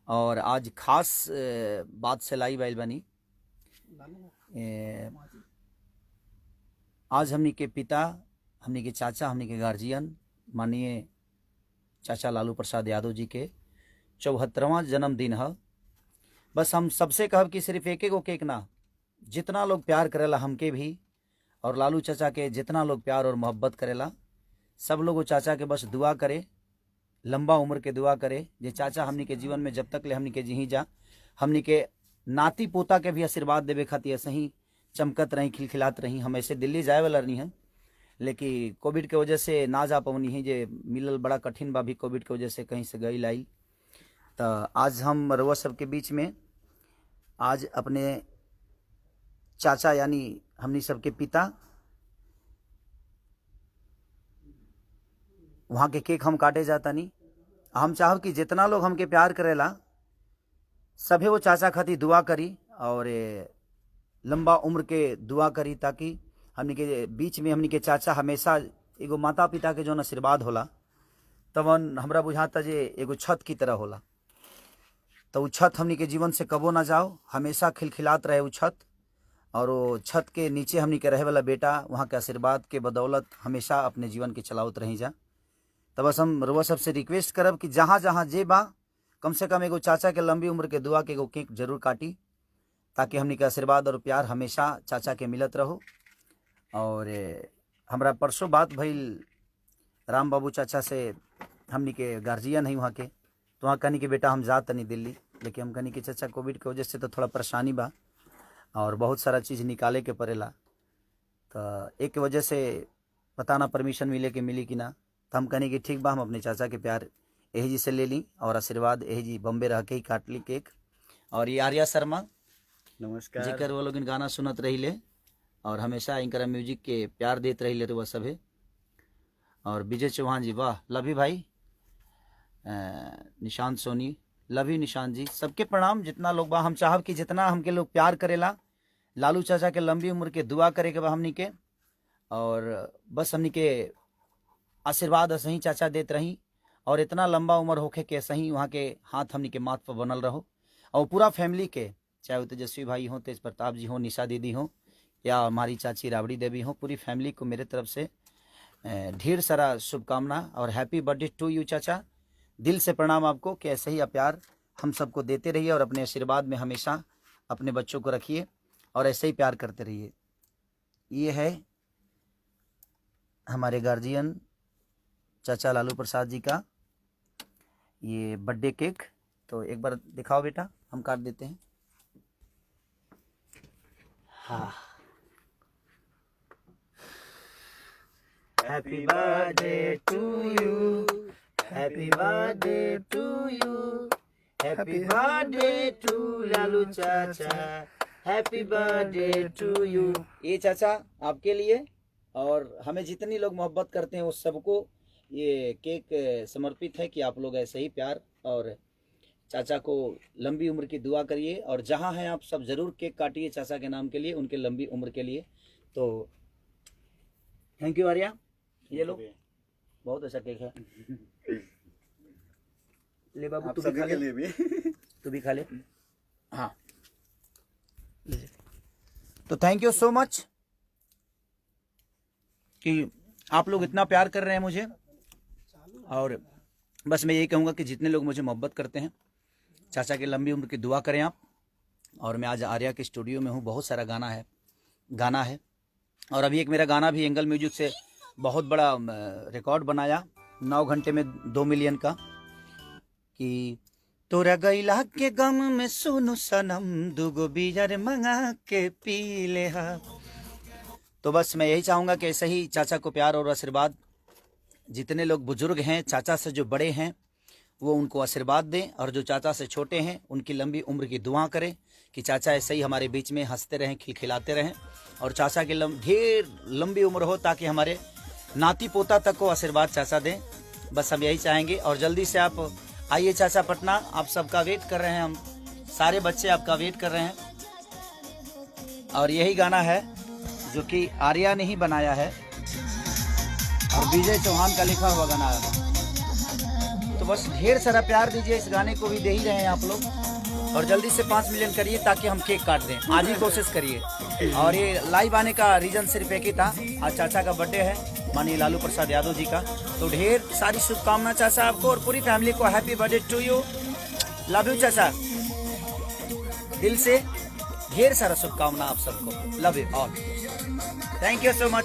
और आज खास बात से लाई बैल बनी। आज हमनी के पिता, हमनी के चाचा, हमनी के गार्जियन माननीय चाचा लालू प्रसाद यादव जी के 74वां जन्मदिन है। बस हम सबसे कहब कि सिर्फ एक गो केक ना, जितना लोग प्यार करेला हमके भी और लालू चाचा के जितना लोग प्यार और मोहब्बत करेला, सब लोग वो चाचा के बस दुआ करे, लंबा उम्र के दुआ करे। जे चाचा हमनी के जीवन में जब तक ले हमनी के जी जा, हमनी के नाती पोता के भी आशीर्वाद देवे खातिर ऐसे ही चमकत रही, खिलखिलात रही। हम ऐसे दिल्ली जाए वाला नहीं है, लेकिन कोविड के वजह से ना जा पवनी है, जे मिलल बड़ा कठिन बा भी कोविड के वजह से कहीं से गई लाई। तो आज हम रउआ सबके बीच में आज अपने चाचा यानी हमनी सबके पिता वहाँ के केक हम काटे जाता नहीं। हम चाहब कि जितना लोग हमके प्यार करेला सभे वो चाचा खातिर दुआ करी और लंबा उम्र के दुआ करी, ताकि हमनी के बीच में हमनी के चाचा हमेशा एगो माता पिता के जो आशीर्वाद होला तवन हमरा बुझाता जे एगो छत की तरह होला। तो वो छत हमनी के जीवन से कबो ना जाओ, हमेशा खिलखिलात रहे वो छत। और वो छत के नीचे हमनी के रहे वाला बेटा वहाँ के आशीर्वाद के बदौलत हमेशा अपने जीवन के चलावत रही जा। तो बस हम रउआ सबसे रिक्वेस्ट करब कि जहाँ जहाँ जे बा कम से कम एगो चाचा के लंबी उम्र के दुआ के एगो केक जरूर काटी, ताकि हमनी के आशीर्वाद और प्यार हमेशा चाचा के मिलत रहो। और हमरा परसों बात भइल राम बाबू चाचा से, हमनी के गार्जियन है वहाँ के, तो वहाँ कहनी कि बेटा हम जा तनी दिल्ली, लेकिन हम कहनी कि चाचा कोविड के वजह से तो थोड़ा परेशानी बा और बहुत सारा चीज़ निकाले के पड़ेला, तो एक वजह से पता ना परमिशन मिले कि मिली कि ना। तो हम कहनी कि ठीक बा, हम अपने चाचा के प्यार यही जी से ले ली और आशीर्वाद यही जी बम्बे रह के ही काट ली केक। और ये आर्या शर्मा नमस्कार, जेकर वो लोग गाना सुनत रही ले और हमेशा इनकर म्यूजिक के प्यार देते रही ले वह सभे। और विजय चौहान जी, वाह, लभी भाई, निशांत सोनी, लभी निशांत जी, सबके प्रणाम। जितना लोग बा हम चाहब कि जितना हमके लोग प्यार करेला, लालू चाचा के लंबी उम्र के दुआ करे के बा हमनी के, और बस हमनी के आशीर्वाद सही चाचा देत रही और इतना लंबा उम्र होके के सही वहाँ के हाथ हमनी के माथ पर बनल रहो। और पूरा फैमिली के, चाहे वो तेजस्वी भाई हो, तेज प्रताप जी हो, निशा दीदी हो, या हमारी चाची राबड़ी देवी हो, पूरी फैमिली को मेरे तरफ से ढेर सारा शुभकामना और हैप्पी बर्थडे टू यू चाचा। दिल से प्रणाम आपको कि ऐसे ही आप प्यार हम सबको देते रहिए और अपने आशीर्वाद में हमेशा अपने बच्चों को रखिए और ऐसे ही प्यार करते रहिए। ये है हमारे गार्जियन चाचा लालू प्रसाद जी का ये बर्थडे केक। तो एक बार दिखाओ बेटा, हम काट देते हैं। हाँ, happy birthday to you, happy birthday to you, happy birthday to Lalu चाचा, हैप्पी बर्थडे टू यू। ये चाचा आपके लिए और हमें जितनी लोग मोहब्बत करते हैं उस सबको ये केक समर्पित है कि आप लोग ऐसे ही प्यार और चाचा को लंबी उम्र की दुआ करिए। और जहाँ हैं आप सब ज़रूर केक काटिए चाचा के नाम के लिए, उनके लंबी उम्र के लिए। तो थैंक यू आर्या, ये लो, बहुत अच्छा केक है। ले बाबू, तू भी खा ले, तू भी खा ले। हाँ, तो थैंक यू सो मच कि आप लोग इतना प्यार कर रहे हैं मुझे। और बस मैं यही कहूँगा कि जितने लोग मुझे मोहब्बत करते हैं, चाचा की लंबी उम्र की दुआ करें आप। और मैं आज आर्या के स्टूडियो में हूँ, बहुत सारा गाना है और अभी एक मेरा गाना भी एंगल म्यूजिक से बहुत बड़ा रिकॉर्ड बनाया 9 घंटे में 2 मिलियन का, कि तोरा गैला के गम में सुनु सनम, दुगो बियर मंगा के पी ले हा। तो बस मैं यही चाहूँगा कि ऐसे ही चाचा को प्यार और आशीर्वाद, जितने लोग बुजुर्ग हैं चाचा से जो बड़े हैं वो उनको आशीर्वाद दें, और जो चाचा से छोटे हैं उनकी लंबी उम्र की दुआ करें कि चाचा ऐसे ही हमारे बीच में हंसते रहें, खिलखिलाते रहें और चाचा की ढेर लंबी उम्र हो, ताकि हमारे नाती पोता तक को आशीर्वाद चाचा दें। बस हम यही चाहेंगे। और जल्दी से आप आइए चाचा पटना, आप सबका वेट कर रहे हैं, हम सारे बच्चे आपका वेट कर रहे हैं। और यही गाना है जो कि आर्या ने ही बनाया है और विजय चौहान का लिखा हुआ गाना है। तो तो बस ढेर सारा प्यार दीजिए, इस गाने को भी दे ही रहे हैं आप लोग, और जल्दी से 5 मिलियन करिए ताकि हम केक काट दें। आज ही कोशिश करिए। और ये लाइव आने का रीजन सिर्फ एक ही था, आज चाचा का बर्थडे है, माननीय लालू प्रसाद यादव जी का। तो ढेर सारी शुभकामनाएं चाचा आपको और पूरी फैमिली को। Happy birthday to you, love you चाचा, दिल से ढेर सारा शुभकामना आप सबको, love you all, thank you so मच।